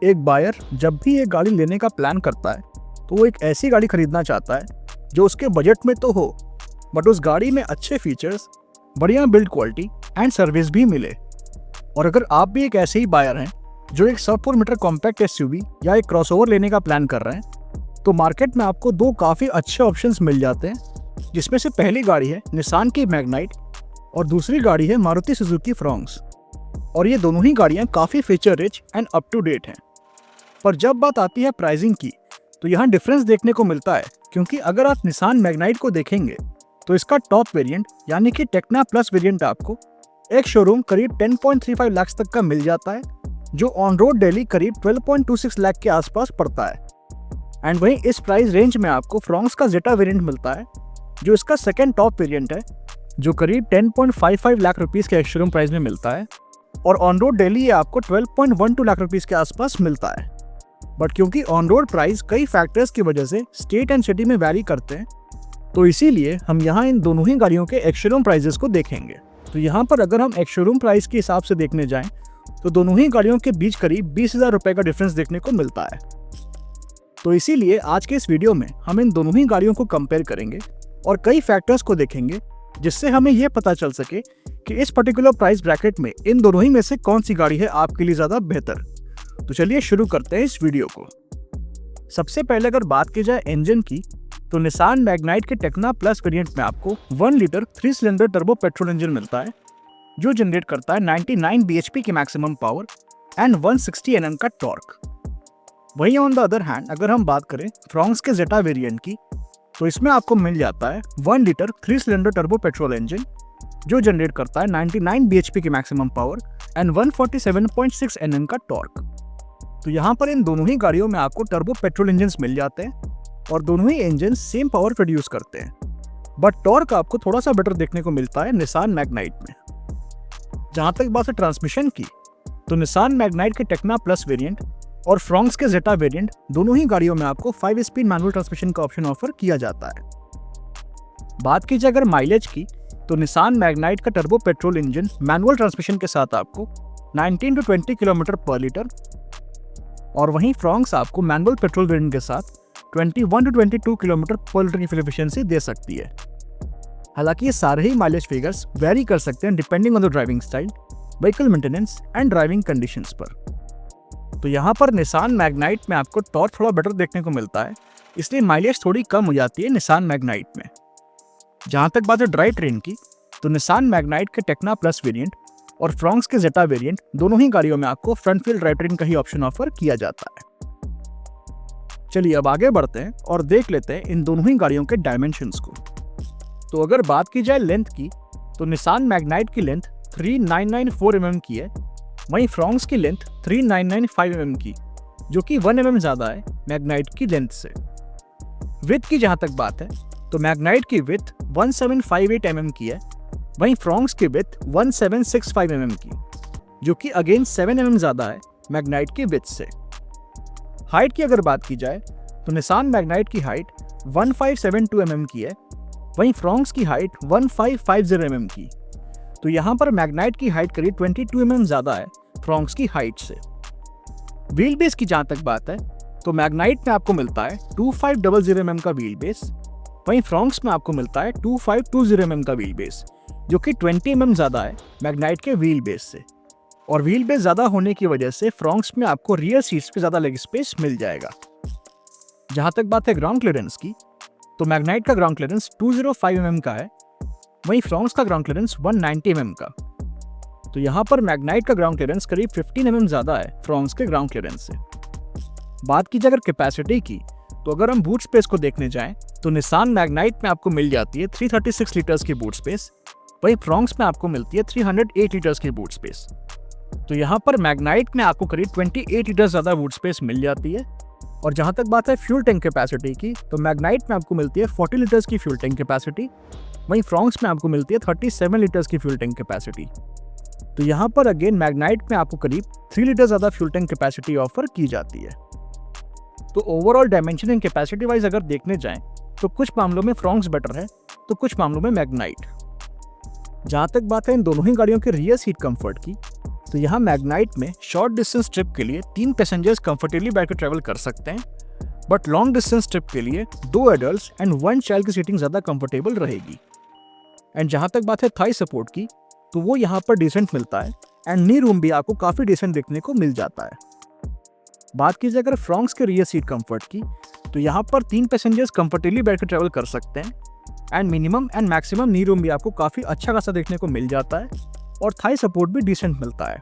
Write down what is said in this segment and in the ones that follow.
एक बायर जब भी एक गाड़ी लेने का प्लान करता है तो वो एक ऐसी गाड़ी खरीदना चाहता है जो उसके बजट में तो हो, बट उस गाड़ी में अच्छे फीचर्स, बढ़िया बिल्ड क्वालिटी एंड सर्विस भी मिले। और अगर आप भी एक ऐसे ही बायर हैं जो एक सब 4 मीटर कॉम्पैक्ट एसयूवी या एक क्रॉसओवर लेने का प्लान कर रहे हैं, तो मार्केट में आपको दो काफ़ी अच्छे ऑप्शंस मिल जाते हैं, जिसमें से पहली गाड़ी है निसान की मैग्नाइट और दूसरी गाड़ी है मारुति सुजुकी फ्रॉन्क्स। और ये दोनों ही गाड़ियाँ काफ़ी feature rich and up to date हैं। पर जब बात आती है प्राइसिंग की, तो यहाँ डिफरेंस देखने को मिलता है, क्योंकि अगर आप निसान मैग्नाइट को देखेंगे तो इसका टॉप वेरिएंट यानी कि टेक्ना प्लस वेरिएंट आपको एक शोरूम करीब 10.35 लाख तक का मिल जाता है, जो ऑन रोड डेली करीब 12.26 लाख के आसपास पड़ता है। एंड वहीं इस प्राइस रेंज में आपको फ्रॉन्क्स का जेटा वेरिएंट मिलता है, जो इसका सेकेंड टॉप वेरिएंट है, जो करीब 10.55 लाख रुपीज़ के शोरूम प्राइस में मिलता है, और ऑन रोड डेली ये आपको 12.12 लाख रुपीज़ के आसपास मिलता है। बट क्योंकि ऑन रोड प्राइस कई फैक्टर्स की वजह से स्टेट एंड सिटी में वैरी करते हैं, तो इसीलिए हम यहाँ इन दोनों ही गाड़ियों के एक्स शोरूम प्राइजेस को देखेंगे। तो यहाँ पर अगर हम एक्स शोरूम प्राइस के हिसाब से देखने जाएं तो दोनों ही गाड़ियों के बीच करीब 20,000 रुपये का डिफरेंस देखने को मिलता है। तो इसीलिए आज के इस वीडियो में हम इन दोनों ही गाड़ियों को कंपेयर करेंगे और कई फैक्टर्स को देखेंगे, जिससे हमें यह पता चल सके कि इस पर्टिकुलर प्राइस ब्रैकेट में इन दोनों ही में से कौन सी गाड़ी है आपके लिए ज़्यादा बेहतर। तो चलिए शुरू करते हैं इस वीडियो को। सबसे पहले अगर बात की जाए इंजन की, तो निसान मैग्नाइट के टेक्ना प्लस वेरिएंट में आपको 1 litre 3 cylinder turbo petrol engine मिलता है, जो जनरेट करता है 99 bhp की मैक्सिमम पावर एंड 160 Nm का टॉर्क। वहीं ऑन द अदर हैंड अगर हम बात करें फ्रॉन्क्स के जेटा वेरिएंट की, तो इसमें आपको मिल जाता है 1 litre 3 cylinder turbo petrol engine, जो जनरेट करता है 99 bhp की मैक्सिमम पावर एंड 147.6 Nm का टॉर्क। तो यहाँ पर इन दोनों ही गाड़ियों में आपको टर्बो पेट्रोल इंजन्स मिल जाते हैं और दोनों ही इंजन सेम पावर प्रोड्यूस करते हैं, बट टॉर्क आपको थोड़ा सा बेटर देखने को मिलता है निसान मैग्नाइट में। जहाँ तक बात है ट्रांसमिशन की, तो निसान मैग्नाइट के टेक्ना प्लस वेरिएंट और फ्रॉन्क्स के जेटा वेरिएंट दोनों ही गाड़ियों में आपको 5 स्पीड मैनुअल ट्रांसमिशन का ऑप्शन ऑफर किया जाता है। बात की जाए अगर माइलेज की, तो निसान मैग्नाइट का turbo petrol engine manual transmission के साथ आपको 19 to 20 किलोमीटर पर लीटर, और वहीं फ्रॉन्क्स आपको मैनुअल पेट्रोल वेरिएंट के साथ 21 to 22 किलोमीटर पर लीटर की फ्यूल एफिशिएंसी दे सकती है। हालांकि ये सारे ही माइलेज फिगर्स वेरी कर सकते हैं depending on the driving style, vehicle maintenance and driving conditions पर। तो यहाँ पर निसान मैग्नाइट में आपको टॉर्क थोड़ा बेटर देखने को मिलता है, इसलिए माइलेज थोड़ी कम हो जाती है निसान मैग्नाइट में। जहाँ तक बात है ड्राइव ट्रेन की, तो निसान मैग्नाइट के टेक्ना प्लस वेरिएंट और फ्रॉन्क्स के जेटा वेरिएंट दोनों ही गाड़ियों में आपको फ्रंट व्हील ड्राइव ट्रेन का ही ऑप्शन ऑफर किया जाता है। चलिए अब आगे बढ़ते हैं और देख लेते हैं इन दोनों ही गाड़ियों के डायमेंशंस को। तो अगर बात की जाए लेंथ की, तो निसान मैग्नाइट की लेंथ 3994 mm की है, वहीं फ्रॉन्क्स की लेंथ 3995 mm की, जो कि 1 mm ज़्यादा है मैग्नाइट की लेंथ से। विड्थ की जहाँ तक बात है, तो मैग्नाइट की विड्थ 1758 mm की है, वहीं फ्रॉन्क्स की विड्थ 1765 mm की, जो कि अगेन 7 mm ज़्यादा है मैग्नाइट की विड्थ से। हाइट की अगर बात की जाए, तो निसान मैग्नाइट की हाइट 1572 mm की है, वहीं फ्रॉन्क्स की हाइट 1550 mm की। तो यहाँ पर मैग्नाइट की हाइट करीब 22 mm ज़्यादा है फ्रॉन्क्स की हाइट से। व्हील बेस की जहाँ तक बात है, तो मैग्नाइट में आपको मिलता है 2500 mm का व्हील बेस, वहीं फ्रॉन्क्स में आपको मिलता है 2520 mm का व्हील बेस, जो कि 20 mm ज़्यादा है मैग्नाइट के व्हील बेस से। और व्हील बेस ज़्यादा होने की वजह से फ्रॉन्क्स में आपको रियर सीट्स पे ज़्यादा लेग स्पेस मिल जाएगा। जहाँ तक बात है ग्राउंड क्लियरेंस की, तो मैग्नाइट का ग्राउंड क्लियरेंस 205 mm का है, वहीं फ्रॉन्क्स का ग्राउंड क्लियरेंस 190 mm का। तो यहाँ पर मैग्नाइट का ग्राउंड क्लियरेंस करीब 15 mm ज़्यादा है फ्रॉन्क्स के ग्राउंड क्लियरेंस से। बात की जाए अगर कैपेसिटी की, तो अगर हम बूट स्पेस को देखने जाएं, तो निसान मैग्नाइट में आपको मिल जाती है 336 लीटर्स की बूट स्पेस, वहीं फ्रॉन्क्स में आपको मिलती है 308 लीटर्स की बूट स्पेस। तो यहाँ पर मैग्नाइट में आपको करीब 28 लीटर ज़्यादा बूट स्पेस मिल जाती है। और जहाँ तक बात है फ्यूल टैंक कैपेसिटी की, तो मैग्नाइट में आपको मिलती है 40 लीटर्स की फ्यूल टैंक कैपेसिटी, वहीं फ्रॉन्क्स में आपको मिलती है 37 लीटर्स की फ्यूल टैंक कैपेसिटी। तो यहाँ पर अगेन मैग्नाइट में आपको करीब 3 लीटर ज़्यादा फ्यूल टैंक कैपेसिटी ऑफर की जाती है। तो overall dimension and capacity wise अगर देखने जाएं, तो कुछ मामलों में फ्रॉन्क्स बेटर है, तो कुछ मामलों में मैग्नाइट। जहाँ तक बात है इन दोनों ही गाड़ियों के रियर सीट कंफर्ट की, तो यहाँ मैग्नाइट में शॉर्ट डिस्टेंस ट्रिप के लिए 3 पैसेंजर्स कंफर्टेबली बैठकर ट्रैवल कर सकते हैं, बट लॉन्ग डिस्टेंस ट्रिप के लिए 2 एडल्ट्स एंड 1 चाइल्ड की सीटिंग ज़्यादा कंफर्टेबल रहेगी। एंड जहाँ तक बात है थाई सपोर्ट की, तो वो यहाँ पर डिसेंट मिलता है एंड नी रूम भी आपको काफ़ी डिसेंट देखने को मिल जाता है। बात की जाए अगर फ्रॉन्क्स के रियर सीट कंफर्ट की, तो यहाँ पर 3 पैसेंजर्स कंफर्टेबली बैठकर ट्रैवल कर सकते हैं and minimum and maximum knee room भी आपको काफ़ी अच्छा खासा देखने को मिल जाता है और थाई सपोर्ट भी डिसेंट मिलता है।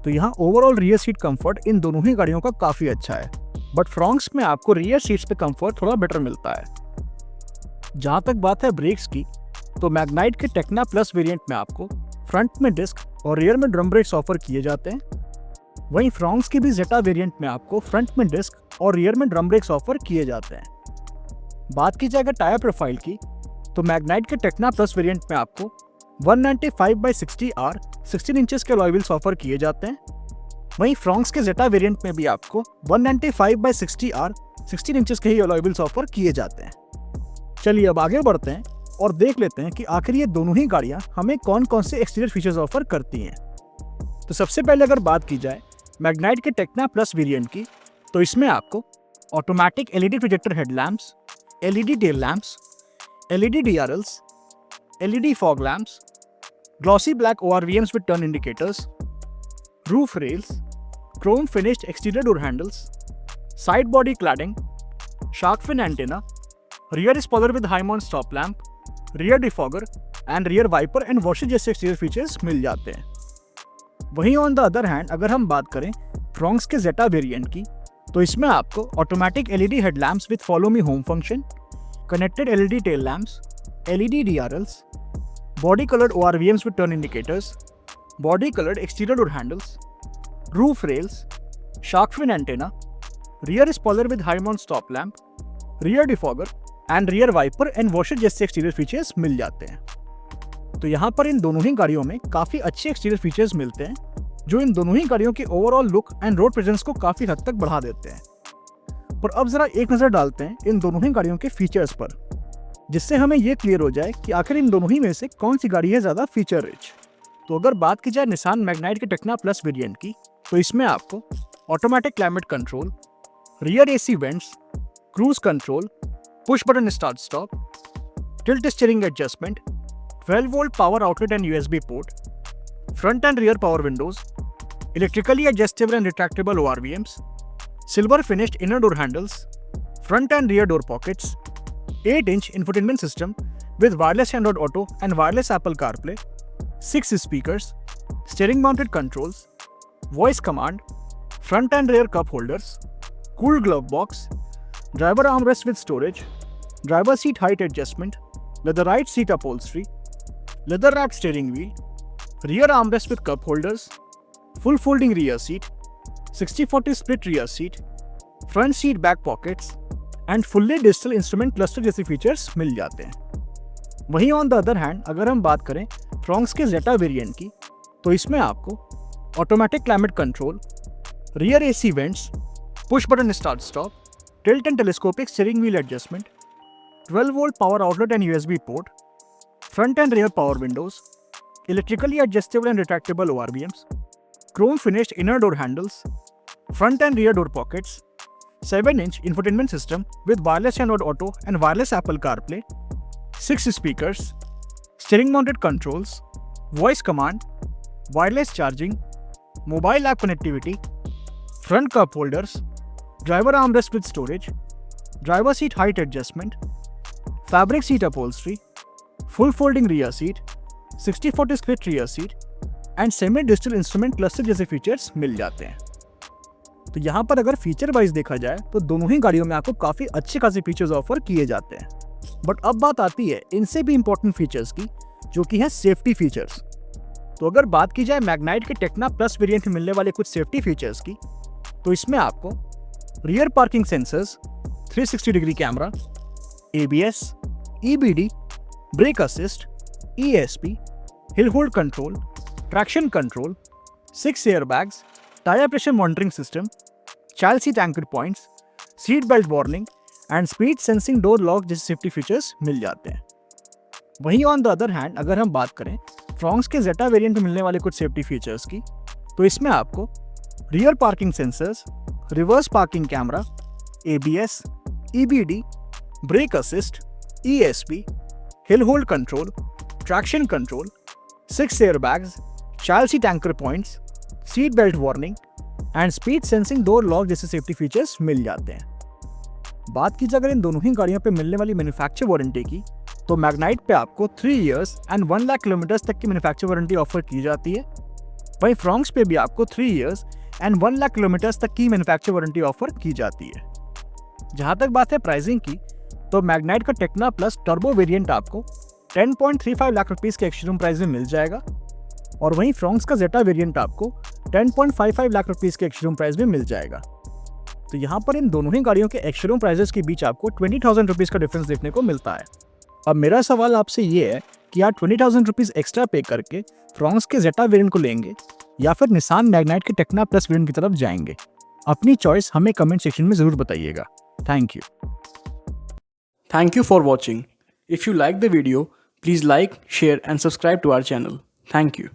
तो यहाँ overall rear seat comfort in दोनों ही गाड़ियों का काफ़ी अच्छा है, बट फ्रॉन्क्स में आपको रियर सीट्स पे कंफर्ट थोड़ा बेटर मिलता है। जहाँ तक बात है ब्रेक्स की, तो मैग्नाइट के टेक्ना प्लस वेरिएंट में आपको फ्रंट में डिस्क और रियर में ड्रम ब्रेक्स ऑफर किए जाते हैं। वहीं फ्रॉन्क्स की भी जेटा वेरिएंट में आपको फ्रंट में डिस्क और रियर में ड्रम ब्रेक्स ऑफर किए जाते हैं। बात की जाए टायर प्रोफाइल की, तो मैग्नाइट के टेक्ना प्लस वेरिएंट में आपको 195/60R 16 इंचेस के अलॉय व्हील्स ऑफर किए जाते हैं। वहीं फ्रॉन्क्स के जेटा वेरिएंट में भी आपको 195/60R 16 इंचेस के ही अलॉय व्हील्स ऑफर किए जाते हैं। चलिए अब आगे बढ़ते हैं और देख लेते हैं कि आखिर ये दोनों ही गाड़ियां हमें कौन कौन से एक्सटीरियर फीचर्स ऑफर करती हैं। तो सबसे पहले अगर बात की जाए मैग्नाइट के टेक्ना प्लस वेरिएंट की, तो इसमें आपको automatic LED projector headlamps, LED tail lamps, LED DRLs, LED fog lamps, glossy black ORVMs with turn indicators, roof rails, chrome finished exterior door handles, side body cladding, shark fin antenna, rear spoiler with high mount stop lamp, rear defogger and rear wiper and washer जैसे exterior features मिल जाते हैं। वहीं on the other hand अगर हम बात करें Fronx के जेटा variant की, तो इसमें आपको automatic LED headlamps with follow me home function, connected LED tail lamps, LED DRLs, body colored ORVMs with turn indicators, body colored exterior door handles, roof rails, shark fin antenna, rear spoiler with high mount stop lamp, rear defogger and rear wiper and washer जैसे exterior features मिल जाते हैं। तो यहाँ पर इन दोनों ही गाड़ियों में काफ़ी अच्छे एक्सटीरियर फीचर्स मिलते हैं, जो इन दोनों ही गाड़ियों की overall look and road presence को काफ़ी हद तक बढ़ा देते हैं। पर अब जरा एक नज़र डालते हैं इन दोनों ही गाड़ियों के फीचर्स पर, जिससे हमें ये क्लियर हो जाए कि आखिर इन दोनों ही में से कौन सी गाड़ी है ज़्यादा फीचर रिच। तो अगर बात की जाए निसान मैग्नाइट के टेक्ना प्लस वेरिएंट की, तो इसमें आपको automatic climate control, rear AC vents, cruise control, push button start stop, tilt steering adjustment, 12 volt power outlet and USB port, front end rear power Windows, electrically adjustable and retractable ORVMs, silver finished inner door handles, front end rear door pockets, 8-inch infotainment system with wireless Android Auto and wireless Apple CarPlay, 6 speakers, steering mounted controls, voice command, front and rear cup holders, cool glove box, driver armrest with storage, driver seat height adjustment, leather right seat upholstery, leather wrapped steering wheel, rear armrest with cup holders, full folding rear seat, 60/40 split rear seat, front seat back pockets and fully digital instrument cluster जैसे features मिल जाते हैं। वहीं on the other hand अगर हम बात करें Fronx के जेटा variant की, तो इसमें आपको automatic climate control, rear AC vents, push button start stop, tilt and telescopic steering wheel adjustment, 12 volt power outlet and USB port, front end rear power Windows, electrically adjustable and retractable ORVMs, Chrome finished inner door handles, front end rear door pockets, 7-inch infotainment system with wireless Android Auto and wireless Apple CarPlay, 6 speakers, steering mounted controls, voice command, wireless charging, mobile app connectivity, front cup holders, driver armrest with storage, driver seat height adjustment, fabric seat upholstery, full folding rear seat, 60/40 split rear seat and semi digital instrument cluster जैसे features मिल जाते हैं। तो यहाँ पर अगर feature wise देखा जाए तो दोनों ही गाड़ियों में आपको काफ़ी अच्छे खासे फीचर्स ऑफर किए जाते हैं। बट अब बात आती है इनसे भी इंपॉर्टेंट फीचर्स की, जो कि है सेफ्टी फीचर्स। तो अगर बात की जाए मैग्नाइट के टेक्ना प्लस वेरिएंट में मिलने वाले कुछ सेफ्टी फीचर्स की, तो इसमें आपको rear parking sensors, 360 degree camera, ABS, EBD, brake assist, ESP, hill hold control, traction control, 6 air bags, tyre pressure monitoring system, child seat anchor points, seat belt warning and speed sensing door lock जैसे safety features मिल जाते हैं। वहीं on the other hand अगर हम बात करें Fronx के जेटा variant में मिलने वाले कुछ सेफ्टी फीचर्स की, तो इसमें आपको rear parking sensors, reverse parking camera, ABS, EBD, brake assist, ESP, hill hold control, traction control, 6 airbags, child seat anchor points, seat belt warning and speed sensing door lock जैसे safety features मिल जाते हैं। बात की जाए अगर इन दोनों ही गाड़ियों पे मिलने वाली मैन्युफैक्चर वारंटी की, तो मैग्नाइट पे आपको 3 इयर्स एंड 1 लाख किलोमीटर्स तक की मैन्युफैक्चर वारंटी ऑफर की जाती है। वहीं फ्रॉन्क्स पे भी आपको 3 इयर्स एंड 1 लाख किलोमीटर्स तक की मैन्युफैक्चर वारंटी ऑफर की जाती है। जहां तक बात है प्राइसिंग की, तो मैग्नाइट का टेक्ना प्लस टर्बो वेरिएंट आपको 10.35 लाख रुपीस के एक्स-शोरूम प्राइस में मिल जाएगा, और वहीं फ्रॉन्क्स का जेटा वेरिएंट आपको 10.55 लाख रुपीस के एक्स-शोरूम प्राइस में मिल जाएगा। तो यहाँ पर इन दोनों ही गाड़ियों के एक्स-शोरूम प्राइसेस के बीच आपको 20,000 रुपीस का डिफरेंस देखने को मिलता है। अब मेरा सवाल आपसे ये है कि आप 20,000 रुपीस एक्स्ट्रा पे करके फ्रॉन्क्स के जेटा वेरिएंट को लेंगे या फिर निसान मैग्नाइट के टेक्ना प्लस वेरिएंट की तरफ जाएंगे? अपनी चॉइस हमें कमेंट सेक्शन में जरूर बताइएगा। Thank you. Thank you for watching. If you like the video, please like, share and subscribe to our channel. Thank you.